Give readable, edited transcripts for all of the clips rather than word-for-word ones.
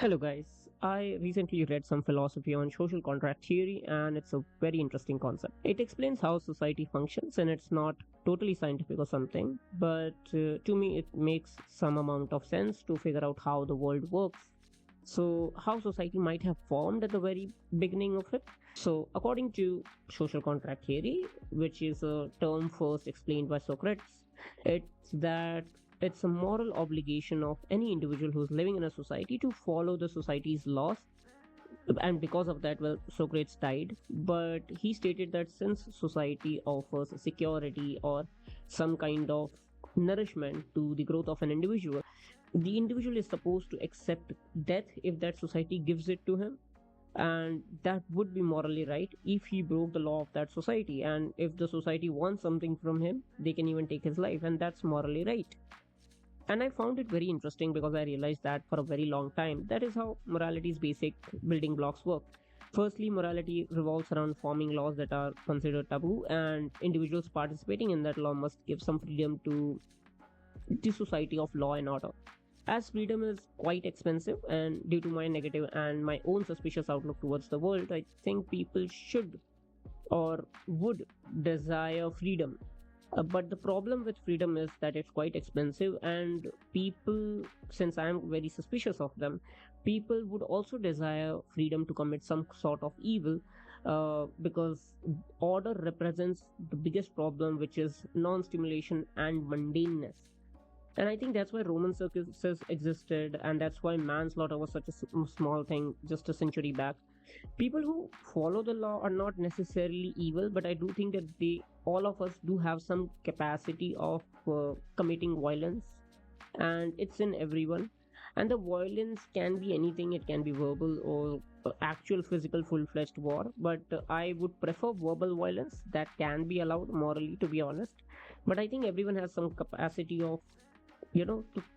Hello, guys. I recently read some philosophy on social contract theory, and it's a very interesting concept. It explains how society functions, and it's not totally scientific or something, but to me, it makes some amount of sense to figure out how the world works. So, how society might have formed at the very beginning of it. So, according to social contract theory, which is a term first explained by Socrates, it's that it's a moral obligation of any individual who's living in a society to follow the society's laws. And because of that, well, Socrates died, but he stated that since society offers security or some kind of nourishment to the growth of an individual, the individual is supposed to accept death if that society gives it to him, and that would be morally right if he broke the law of that society. And if the society wants something from him, they can even take his life, and that's morally right. And I found it very interesting because I realized that for a very long time, that is how morality's basic building blocks work. Firstly, morality revolves around forming laws that are considered taboo, and individuals participating in that law must give some freedom to the society of law and order. As freedom is quite expensive, and due to my negative and my own suspicious outlook towards the world, I think people should or would desire freedom. But the problem with freedom is that it's quite expensive, and people, since I'm very suspicious of them, people would also desire freedom to commit some sort of evil, because order represents the biggest problem, which is non stimulation and mundaneness. And I think that's why Roman circuses existed, and that's why manslaughter was such a small thing just a century back. People who follow the law are not necessarily evil, but I do think that all of us do have some capacity of committing violence, and it's in everyone. And the violence can be anything, it can be verbal or actual physical full-fledged war, but I would prefer verbal violence that can be allowed morally, to be honest. But I think everyone has some capacity of,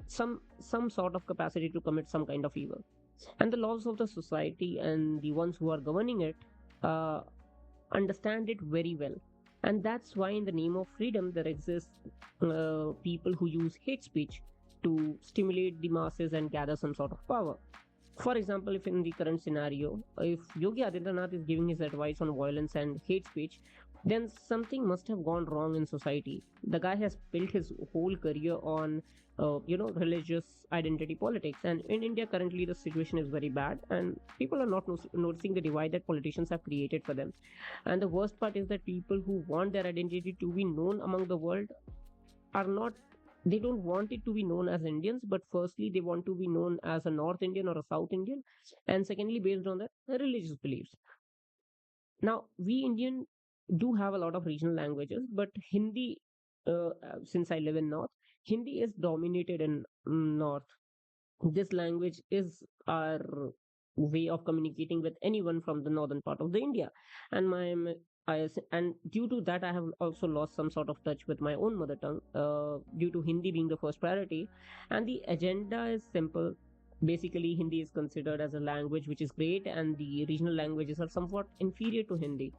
some sort of capacity to commit some kind of evil. And the laws of the society and the ones who are governing it uh, understand it very well. And that's why in the name of freedom there exist people who use hate speech to stimulate the masses and gather some sort of power. For example, if in the current scenario, if Yogi Adityanath is giving his advice on violence and hate speech, then something must have gone wrong in society. The guy has built his whole career on, religious identity politics. And in India, currently, the situation is very bad, and people are not noticing the divide that politicians have created for them. And the worst part is that people who want their identity to be known among the world are not, they don't want it to be known as Indians, but firstly they want to be known as a North Indian or a South Indian, and secondly based on their religious beliefs. Now we Indian do have a lot of regional languages, but Hindi, since I live in North, Hindi is dominated in North. This language is our way of communicating with anyone from the northern part of the India. And and due to that, I have also lost some sort of touch with my own mother tongue, due to Hindi being the first priority. And the agenda is simple. Basically, Hindi is considered as a language which is great, and the regional languages are somewhat inferior to Hindi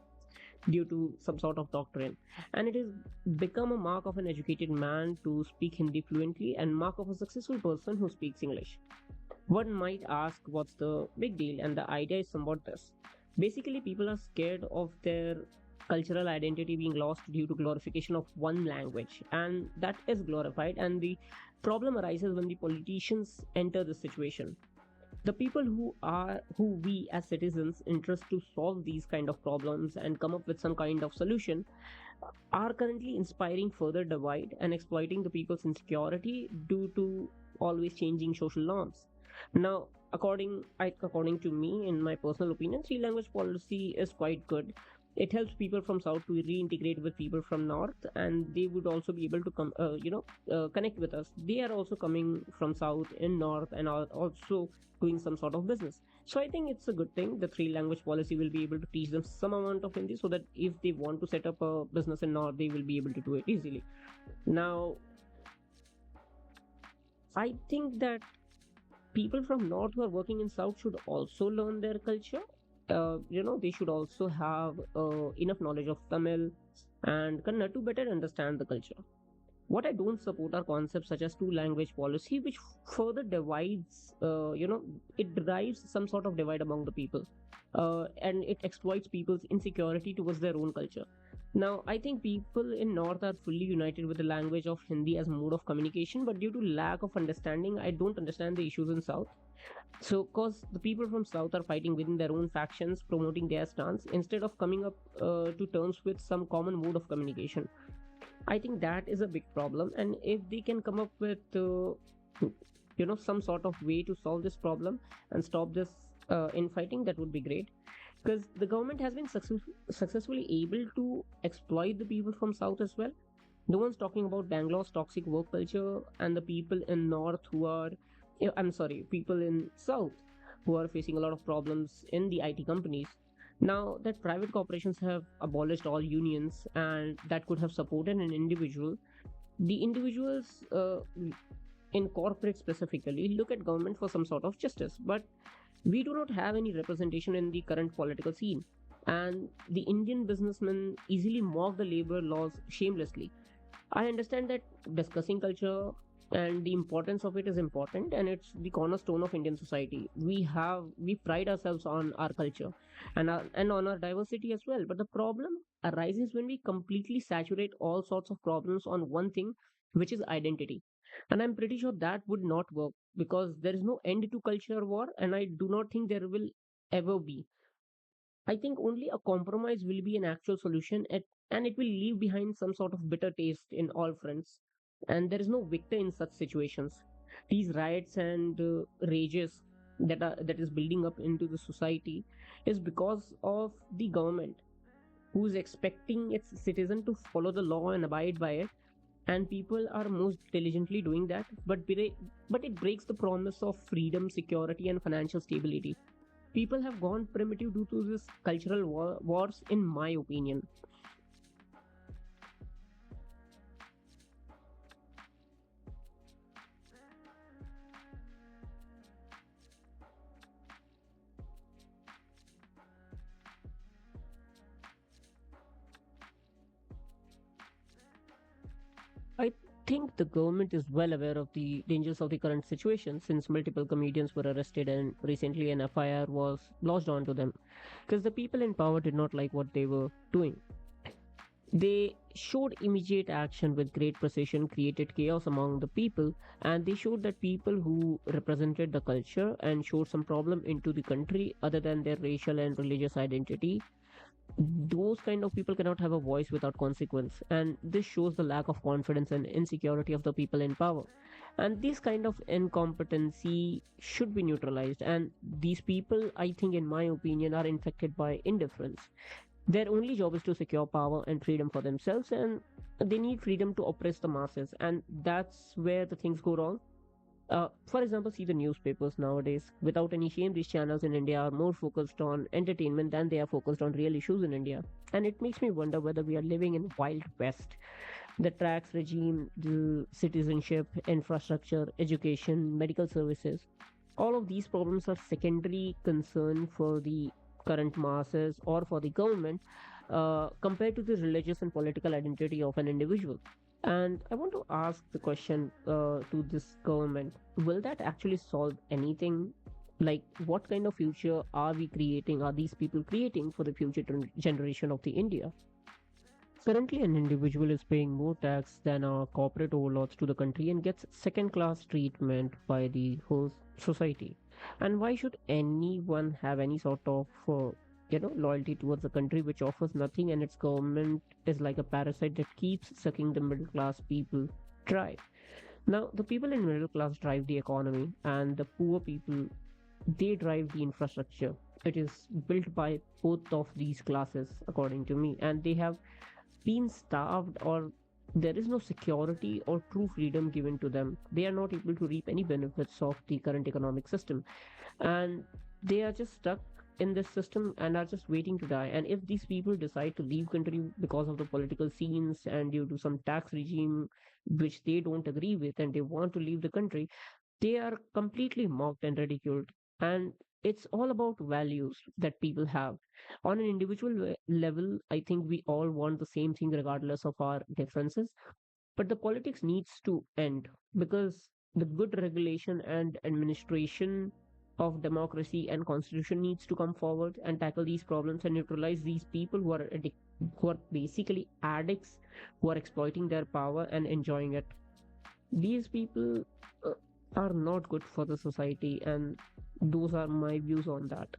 due to some sort of doctrine. And it has become a mark of an educated man to speak Hindi fluently and mark of a successful person who speaks English. One might ask what's the big deal, and the idea is somewhat this. Basically, people are scared of their cultural identity being lost due to glorification of one language, and that is glorified. And the problem arises when the politicians enter the situation. The people who we as citizens interest to solve these kind of problems and come up with some kind of solution are currently inspiring further divide and exploiting the people's insecurity due to always changing social norms. Now, according to me, in my personal opinion, three language policy is quite good. It helps people from south to reintegrate with people from north, and they would also be able to connect with us. They are also coming from south and north, and are also doing some sort of business. So I think it's a good thing. The three language policy will be able to teach them some amount of Hindi, so that if they want to set up a business in north, they will be able to do it easily. Now, I think that people from north who are working in south should also learn their culture. They should also have enough knowledge of Tamil and Kannada to better understand the culture. What I don't support are concepts such as two language policy, which further divides, it drives some sort of divide among the people, and it exploits people's insecurity towards their own culture. Now, I think people in North are fully united with the language of Hindi as mode of communication, but due to lack of understanding, I don't understand the issues in South. So, cause the people from South are fighting within their own factions, promoting their stance instead of coming up to terms with some common mode of communication. I think that is a big problem, and if they can come up with, some sort of way to solve this problem and stop this infighting, that would be great. Because the government has been successfully able to exploit the people from South as well. No one's talking about Bangalore's toxic work culture and the people in North who are, I'm sorry, people in South who are facing a lot of problems in the IT companies. Now that private corporations have abolished all unions and that could have supported an individual, the individuals in corporate specifically look at government for some sort of justice. But we do not have any representation in the current political scene. And the Indian businessmen easily mock the labor laws shamelessly. I understand that discussing culture and the importance of it is important, and it's the cornerstone of Indian society. We pride ourselves on our culture and on our diversity as well. But the problem arises when we completely saturate all sorts of problems on one thing, which is identity. And I'm pretty sure that would not work because there is no end to culture war, and I do not think there will ever be. I think only a compromise will be an actual solution, and it will leave behind some sort of bitter taste in all fronts. And there is no victor in such situations. These riots and rages that is building up into the society is because of the government who is expecting its citizen to follow the law and abide by it, and people are most diligently doing that, but it breaks the promise of freedom, security, and financial stability. People have gone primitive due to this cultural wars, in my opinion. I think the government is well aware of the dangers of the current situation since multiple comedians were arrested and recently an FIR was lodged onto them because the people in power did not like what they were doing. They showed immediate action with great precision, created chaos among the people, and they showed that people who represented the culture and showed some problem into the country other than their racial and religious identity, those kind of people cannot have a voice without consequence. And this shows the lack of confidence and insecurity of the people in power. And this kind of incompetency should be neutralized. And these people, I think, in my opinion, are infected by indifference. Their only job is to secure power and freedom for themselves, and they need freedom to oppress the masses. And that's where the things go wrong. For example, see the newspapers nowadays. Without any shame, these channels in India are more focused on entertainment than they are focused on real issues in India. And it makes me wonder whether we are living in Wild West. The tax regime, the citizenship, infrastructure, education, medical services, all of these problems are secondary concern for the current masses or for the government compared to the religious and political identity of an individual. And I want to ask the question to this government, will that actually solve anything? Like, what kind of future are we creating? Are these people creating for the future generation of the India? Currently, an individual is paying more tax than our corporate overlords to the country and gets second class treatment by the whole society. And why should anyone have any sort of loyalty towards a country which offers nothing and its government is like a parasite that keeps sucking the middle class people dry? Now, the people in middle class drive the economy, and the poor people, they drive the infrastructure. It is built by both of these classes, according to me, and they have been starved, or there is no security or true freedom given to them. They are not able to reap any benefits of the current economic system, and they are just stuck in this system and are just waiting to die. And if these people decide to leave country because of the political scenes and due to some tax regime which they don't agree with and they want to leave the country, they are completely mocked and ridiculed. And it's all about values that people have. On an individual level, I think we all want the same thing regardless of our differences. But the politics needs to end because the good regulation and administration of democracy and constitution needs to come forward and tackle these problems and neutralize these people who are basically addicts, who are exploiting their power and enjoying it. These people uh, are not good for the society, and those are my views on that.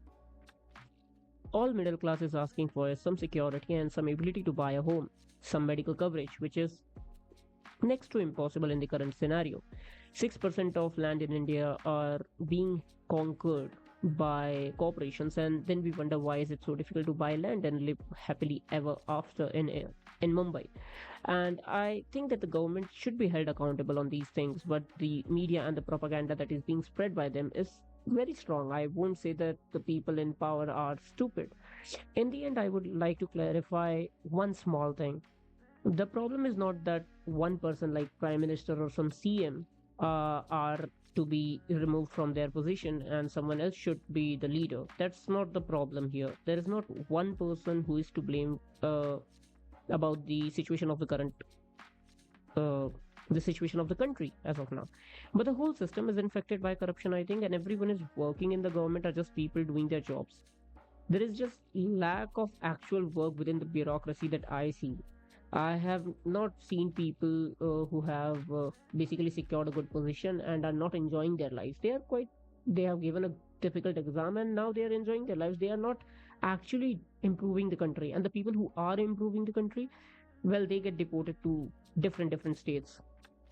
All middle class is asking for is some security and some ability to buy a home, some medical coverage, which is next to impossible in the current scenario. 6% of land in India are being conquered by corporations, and then we wonder why is it so difficult to buy land and live happily ever after in Mumbai. And I think that the government should be held accountable on these things, but the media and the propaganda that is being spread by them is very strong. I won't say that the people in power are stupid. In the end, I would like to clarify one small thing. The problem is not that one person like prime minister or some CM are to be removed from their position and someone else should be the leader. That's not the problem here. There is not one person who is to blame about the situation of the current uh, the situation of the country as of now. But the whole system is infected by corruption, I think, and everyone is working in the government are just people doing their jobs. There is just lack of actual work within the bureaucracy that I see. I have not seen people who have basically secured a good position and are not enjoying their lives. They have given a difficult exam and now they are enjoying their lives. They are not actually improving the country. And the people who are improving the country, well, they get deported to different states.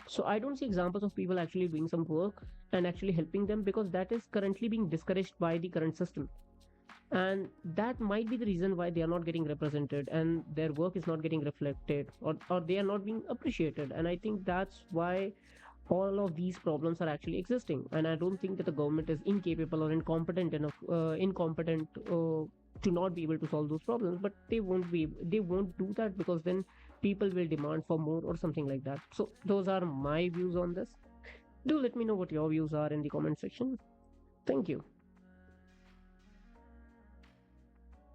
So I don't see examples of people actually doing some work and actually helping them because that is currently being discouraged by the current system, and that might be the reason why they are not getting represented and their work is not getting reflected, or they are not being appreciated. And I think that's why all of these problems are actually existing, and I don't think that the government is incapable or incompetent to not be able to solve those problems. But they won't do that because then people will demand for more or something like that. So those are my views on this. Do let me know what your views are in the comment section. Thank you.